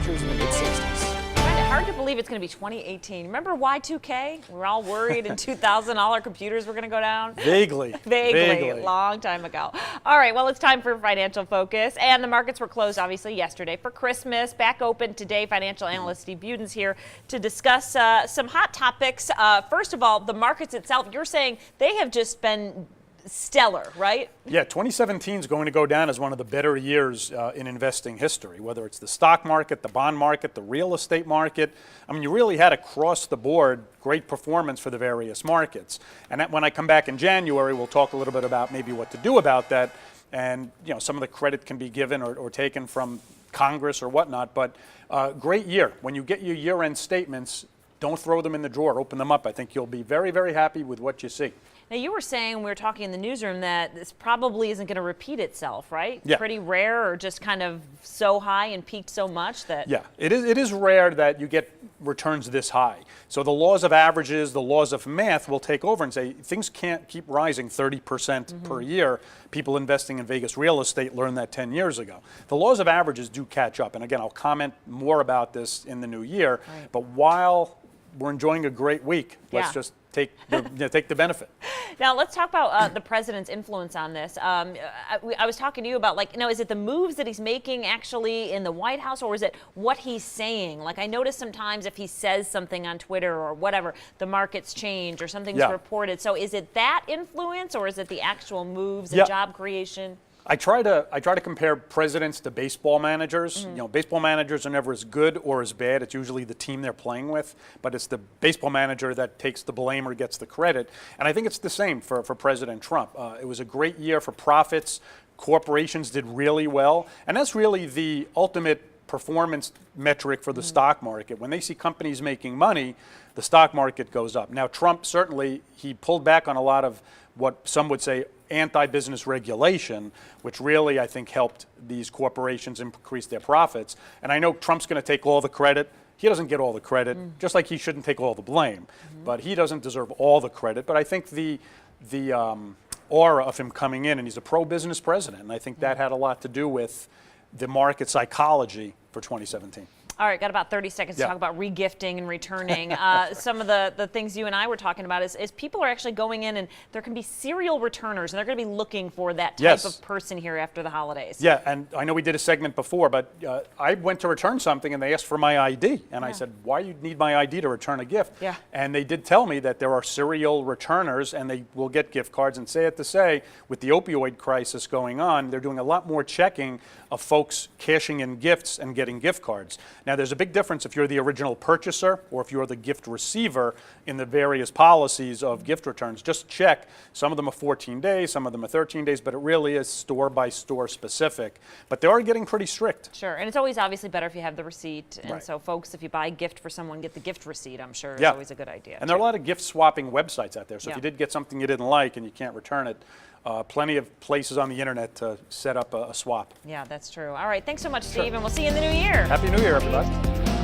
futures in the mid-60s. Hard to believe it's going to be 2018. Remember Y2K? We're all worried in 2000 all our computers were going to go down. Vaguely. Vaguely. Long time ago. All right, well, it's time for Financial Focus. And the markets were closed, obviously, yesterday for Christmas. Back open today. Financial analyst Steve Budin's here to discuss some hot topics. First of all, the markets itself, you're saying they have just been stellar, right? Yeah, 2017 is going to go down as one of the better years in investing history, whether it's the stock market, the bond market, the real estate market. I mean, you really had across the board great performance for the various markets. And when I come back in January, we'll talk a little bit about maybe what to do about that. And, you know, some of the credit can be given or taken from Congress or whatnot. But great year. When you get your year-end statements, don't throw them in the drawer. Open them up. I think you'll be very, very happy with what you see. Now, you were saying, we were talking in the newsroom, that this probably isn't going to repeat itself, right? Yeah. Pretty rare, or just kind of so high and peaked so much that... Yeah, it is rare that you get returns this high. So the laws of averages, the laws of math will take over and say things can't keep rising 30% per year. People investing in Vegas real estate learned that 10 years ago. The laws of averages do catch up. And again, I'll comment more about this in the new year. Right. But while we're enjoying a great week, let's just take the benefit. Now, let's talk about the president's influence on this. I was talking to you about, like, is it the moves that he's making actually in the White House, or is it what he's saying? Like, I notice sometimes if he says something on Twitter or whatever, the markets change or something's reported. So is it that influence, or is it the actual moves and job creation? I try to compare presidents to baseball managers. You know, baseball managers are never as good or as bad. It's usually the team they're playing with, but it's the baseball manager that takes the blame or gets the credit. And I think it's the same for President Trump. It was a great year for profits. Corporations did really well, and that's really the ultimate performance metric for the stock market. When they see companies making money, the stock market goes up. Now, Trump certainly, he pulled back on a lot of what some would say anti-business regulation, which really, I think, helped these corporations increase their profits. And I know Trump's going to take all the credit. He doesn't get all the credit, just like he shouldn't take all the blame. But he doesn't deserve all the credit. But I think the aura of him coming in, and he's a pro-business president, and I think that had a lot to do with the market psychology for 2017. All right, got about 30 seconds to talk about regifting and returning. Some of the things you and I were talking about is people are actually going in, and there can be serial returners, and they're going to be looking for that type of person here after the holidays. Yeah, and I know we did a segment before, but I went to return something, and they asked for my ID. And I said, why do you need my ID to return a gift? Yeah. And they did tell me that there are serial returners, and they will get gift cards. And say it to say, with the opioid crisis going on, they're doing a lot more checking of folks cashing in gifts and getting gift cards. Now, there's a big difference if you're the original purchaser or if you're the gift receiver in the various policies of gift returns. Just check. Some of them are 14 days, some of them are 13 days, but it really is store-by-store specific. But they are getting pretty strict. Sure, and it's always obviously better if you have the receipt. And so, folks, if you buy a gift for someone, get the gift receipt, I'm sure, is always a good idea. And there are a lot of gift-swapping websites out there. So if you did get something you didn't like and you can't return it, plenty of places on the internet to set up a swap. Yeah, that's true. All right, thanks so much, Steve, and we'll see you in the new year. Happy New Year, everybody.